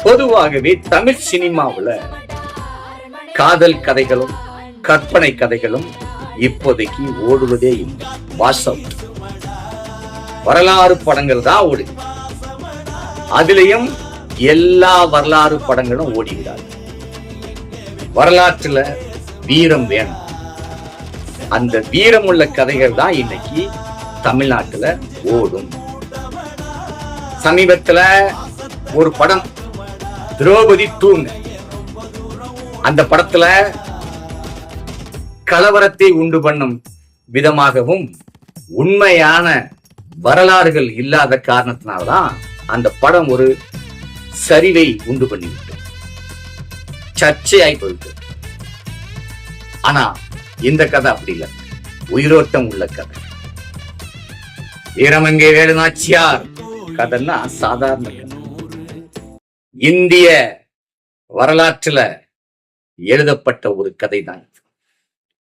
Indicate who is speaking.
Speaker 1: பொதுவாகவே தமிழ் சினிமாவுல காதல் கதைகளும் கற்பனை கதைகளும் இப்போதைக்கு ஓடுவதே இல்லை. வாசம் வரலாறு படங்கள் தான் ஓடுது. அதுலயும் எல்லா வரலாறு படங்களும் ஓடிவிடாது. வரலாற்றுல வீரம் வேணும். அந்த வீரம் உள்ள கதைகள் தான் இன்னைக்கு தமிழ்நாட்டுல ஓடும். சமீபத்துல ஒரு படம் திரௌபதி தூங்க, அந்த படத்துல கலவரத்தை உண்டு பண்ணும் விதமாகவும் உண்மையான வரலாறுகள் இல்லாத காரணத்தினால்தான் அந்த படம் ஒரு சரிவை உண்டு பண்ணிவிட்டு சர்ச்சையாய் போயிட்டு. ஆனா இந்த கதை அப்படி இல்லை, உயிரோட்டம் உள்ள கதை. வீரமங்கை வேலுநாச்சியார் கதைன்னா சாதாரண கதை. இந்திய வரலாற்றுல எழுதப்பட்ட ஒரு கதை தான்.